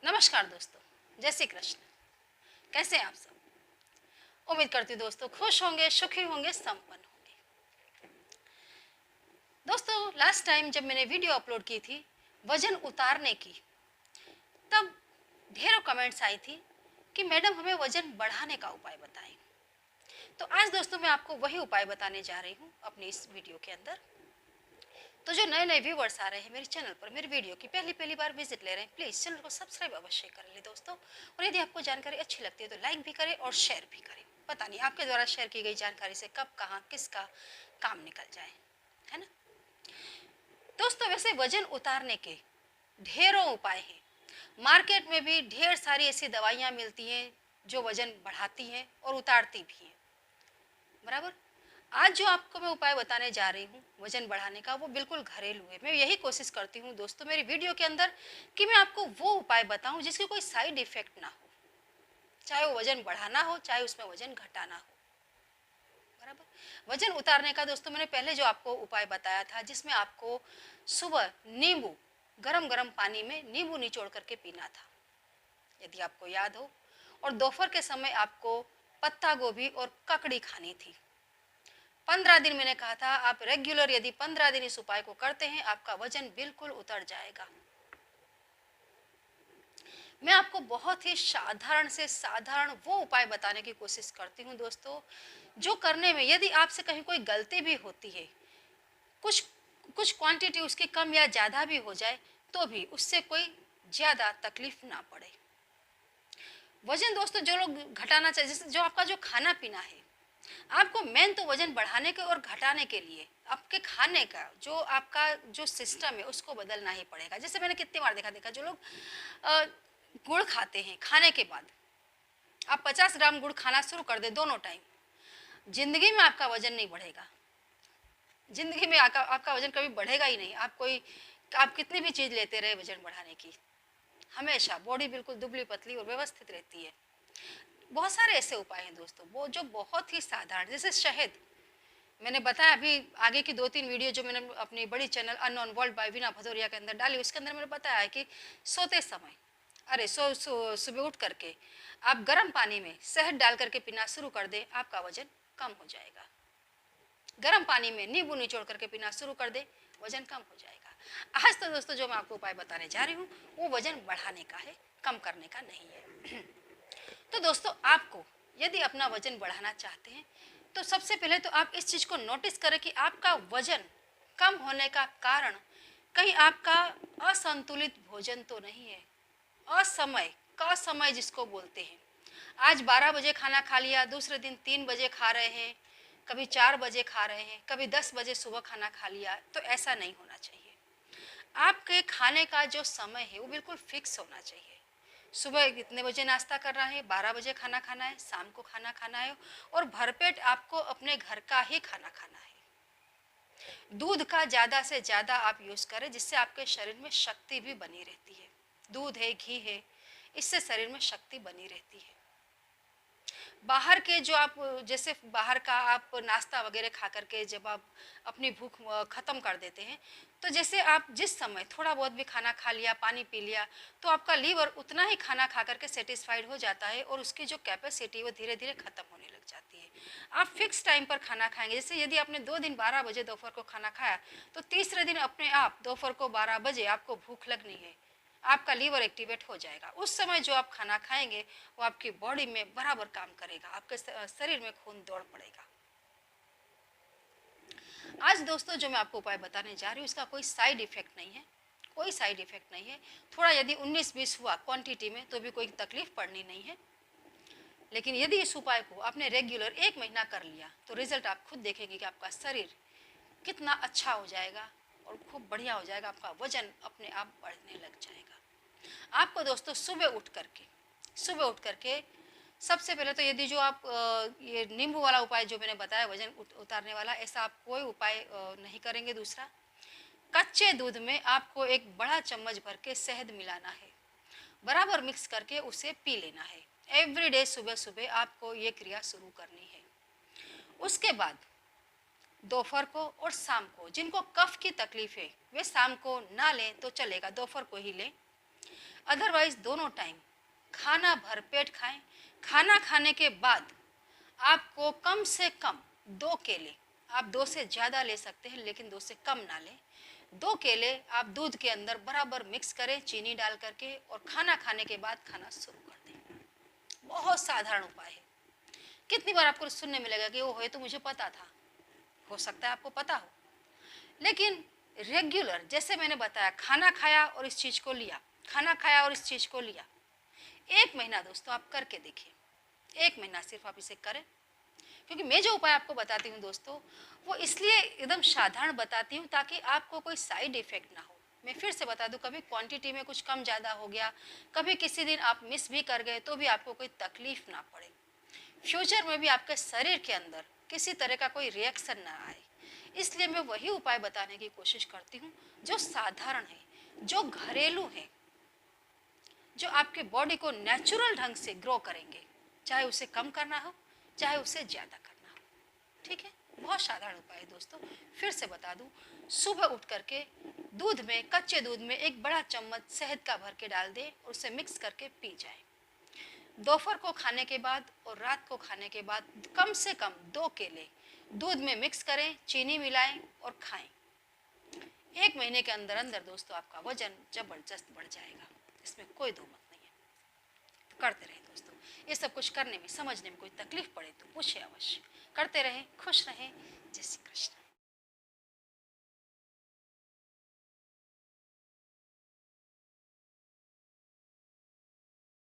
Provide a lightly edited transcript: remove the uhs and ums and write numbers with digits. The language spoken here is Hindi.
नमस्कार दोस्तों, जय श्री कृष्ण। कैसे हैं आप सब? उम्मीद करती हूँ दोस्तों खुश होंगे, सुखी होंगे, संपन्न होंगे। दोस्तों लास्ट टाइम जब मैंने वीडियो अपलोड की थी वजन उतारने की, तब ढेरों कमेंट्स आई थी कि मैडम हमें वजन बढ़ाने का उपाय बताएं। तो आज दोस्तों मैं आपको वही उपाय बताने जा रही हूँ अपनी इस वीडियो के अंदर। तो जो नए नए व्यूवर्स आ रहे हैं मेरे चैनल पर, मेरी वीडियो की पहली पहली बार विजिट ले रहे हैं, प्लीज़ चैनल को सब्सक्राइब अवश्य कर ले दोस्तों। और यदि आपको जानकारी अच्छी लगती है तो लाइक भी करें और शेयर भी करें। पता नहीं आपके द्वारा शेयर की गई जानकारी से कब कहाँ किसका काम निकल जाए, है ना दोस्तों। वैसे वजन उतारने के ढेरों उपाय हैं। मार्केट में भी ढेर सारी ऐसी दवाइयाँ मिलती हैं जो वजन बढ़ाती हैं और उतारती भी हैं, बराबर। आज जो आपको मैं उपाय बताने जा रही हूँ वजन बढ़ाने का, वो बिल्कुल घरेलू है। मैं यही कोशिश करती हूँ दोस्तों मेरी वीडियो के अंदर कि मैं आपको वो उपाय बताऊं जिसके कोई साइड इफेक्ट ना हो, चाहे वो वजन बढ़ाना हो चाहे उसमें वजन घटाना हो, बराबर। वजन उतारने का दोस्तों मैंने पहले जो आपको उपाय बताया था, जिसमें आपको सुबह नींबू, गरम गरम पानी में नींबू निचोड़ करके पीना था, यदि आपको याद हो। और दोपहर के समय आपको पत्ता गोभी और ककड़ी खानी थी। 15 दिन मैंने कहा था, आप रेगुलर यदि 15 दिन इस उपाय को करते हैं आपका वजन बिल्कुल उतर जाएगा। मैं आपको बहुत ही साधारण से साधारण वो उपाय बताने की कोशिश करती हूँ दोस्तों, जो करने में यदि आपसे कहीं कोई गलती भी होती है, कुछ कुछ क्वांटिटी उसकी कम या ज़्यादा भी हो जाए, तो भी उससे कोई ज़्यादा तकलीफ ना पड़े। वजन दोस्तों जो लोग घटाना चाहिए, जैसे जो आपका जो खाना पीना है, आपको मेन तो वजन बढ़ाने के और घटाने के लिए आपके खाने का जो आपका जो सिस्टम है उसको बदलना ही पड़ेगा। जैसे मैंने कितनी बार देखा जो लोग अ, गुड़ खाते हैं, खाने के बाद आप 50 ग्राम गुड़ खाना शुरू कर दे दोनों टाइम, जिंदगी में आपका वजन नहीं बढ़ेगा। जिंदगी में आपका वजन कभी बढ़ेगा ही नहीं। आप कितनी भी चीज़ लेते रहे वजन बढ़ाने की, हमेशा बॉडी बिल्कुल दुबली पतली और व्यवस्थित रहती है। बहुत सारे ऐसे उपाय हैं दोस्तों वो जो बहुत ही साधारण, जैसे शहद। मैंने बताया अभी आगे की 2-3 वीडियो जो मैंने अपनी बड़ी channel unknown world by Veena Bhadauria के अंदर डाली, उसके अंदर मैंने बताया है कि सोते समय, अरे सुबह उठ करके आप गर्म पानी में शहद डाल करके पीना शुरू कर दें, आपका वजन कम हो जाएगा। गर्म पानी में नींबू निचोड़ करके पीना शुरू कर दे, वजन कम हो जाएगा। आज तो दोस्तों जो मैं आपको उपाय बताने जा रही हूँ वो वजन बढ़ाने का है, कम करने का नहीं है। तो दोस्तों आपको यदि अपना वजन बढ़ाना चाहते हैं तो सबसे पहले तो आप इस चीज़ को नोटिस करें कि आपका वजन कम होने का कारण कहीं आपका असंतुलित भोजन तो नहीं है। असमय का समय जिसको बोलते हैं, आज 12 बजे खाना खा लिया, दूसरे दिन 3 बजे खा रहे हैं, कभी 4 बजे खा रहे हैं, कभी 10 बजे सुबह खाना खा लिया, तो ऐसा नहीं होना चाहिए। आपके खाने का जो समय है वो बिल्कुल फिक्स होना चाहिए। सुबह कितने बजे नाश्ता करना है, 12 बजे खाना खाना है, शाम को खाना खाना है, और भरपेट आपको अपने घर का ही खाना खाना है। दूध का ज़्यादा से ज़्यादा आप यूज़ करें, जिससे आपके शरीर में शक्ति भी बनी रहती है। दूध है, घी है, इससे शरीर में शक्ति बनी रहती है। बाहर के जो आप, जैसे बाहर का आप नाश्ता वगैरह खा करके जब आप अपनी भूख ख़त्म कर देते हैं, तो जैसे आप जिस समय थोड़ा बहुत भी खाना खा लिया, पानी पी लिया, तो आपका लीवर उतना ही खाना खा करके सेटिस्फाइड हो जाता है और उसकी जो कैपेसिटी वो धीरे धीरे ख़त्म होने लग जाती है। आप फिक्स टाइम पर खाना खाएंगे, जैसे यदि आपने 2 दिन 12 बजे दोपहर को खाना खाया, तो तीसरे दिन अपने आप दोपहर को 12 बजे आपको भूख लगनी है, आपका लीवर एक्टिवेट हो जाएगा। उस समय जो आप खाना खाएंगे वो आपकी बॉडी में बराबर काम करेगा, आपके शरीर में खून दौड़ पड़ेगा। आज दोस्तों जो मैं आपको उपाय बताने जा रही हूँ इसका कोई साइड इफेक्ट नहीं है, कोई साइड इफेक्ट नहीं है। थोड़ा यदि 19-20 हुआ क्वांटिटी में तो भी कोई तकलीफ पड़नी नहीं है, लेकिन यदि इस उपाय को आपने रेगुलर 1 महीना कर लिया तो रिजल्ट आप खुद देखेंगे कि आपका शरीर कितना अच्छा हो जाएगा और खूब बढ़िया हो जाएगा, आपका वजन अपने आप बढ़ने लग जाएगा। आपको दोस्तों सुबह उठ करके सबसे पहले तो यदि जो आप ये नींबू वाला उपाय जो मैंने बताया वजन उतारने वाला, ऐसा आप कोई उपाय नहीं करेंगे। दूसरा, कच्चे दूध में आपको एक बड़ा चम्मच भर के शहद मिलाना है, बराबर मिक्स करके उसे पी लेना है। एवरीडे सुबह सुबह आपको ये क्रिया शुरू करनी है। उसके बाद दोपहर को और शाम को, जिनको कफ की तकलीफ है वे शाम को ना लें तो चलेगा, दोपहर को ही लें। अदरवाइज दोनों टाइम खाना भरपेट खाएं। खाना खाने के बाद आपको कम से कम 2 केले, आप 2 से ज़्यादा ले सकते हैं लेकिन 2 से कम ना लें, 2 केले आप दूध के अंदर बराबर मिक्स करें चीनी डाल करके और खाना खाने के बाद खाना शुरू कर दें। बहुत साधारण उपाय है। कितनी बार आपको सुनने मिलेगा कि वो है तो मुझे पता था, हो सकता है आपको पता हो, लेकिन रेगुलर जैसे मैंने बताया, खाना खाया और इस चीज़ को लिया, खाना खाया और इस चीज़ को लिया, 1 महीना दोस्तों आप करके देखिए। 1 महीना सिर्फ आप इसे करें, क्योंकि मैं जो उपाय आपको बताती हूँ दोस्तों वो इसलिए एकदम साधारण बताती हूँ ताकि आपको कोई साइड इफेक्ट ना हो। मैं फिर से बता दूँ, कभी क्वांटिटी में कुछ कम ज़्यादा हो गया, कभी किसी दिन आप मिस भी कर गए तो भी आपको कोई तकलीफ ना पड़े, फ्यूचर में भी आपके शरीर के अंदर किसी तरह का कोई रिएक्शन ना आए। इसलिए मैं वही उपाय बताने की कोशिश करती हूँ जो साधारण है, जो घरेलू है, जो आपके बॉडी को नेचुरल ढंग से ग्रो करेंगे, चाहे उसे कम करना हो चाहे उसे ज़्यादा करना हो। ठीक है, बहुत साधारण उपाय है दोस्तों। फिर से बता दूं, सुबह उठ करके दूध में, कच्चे दूध में 1 बड़ा चम्मच शहद का भर के डाल दें और उसे मिक्स करके पी जाए। दोपहर को खाने के बाद और रात को खाने के बाद कम से कम 2 केले दूध में मिक्स करें, चीनी मिलाएं और खाएं। 1 महीने के अंदर अंदर दोस्तों आपका वजन जबरदस्त बढ़ जाएगा, इसमें कोई दो मत नहीं है। तो करते रहें दोस्तों। ये सब कुछ करने में, समझने में कोई तकलीफ पड़े तो पूछे अवश्य। करते रहें, खुश रहें। जय श्री कृष्ण।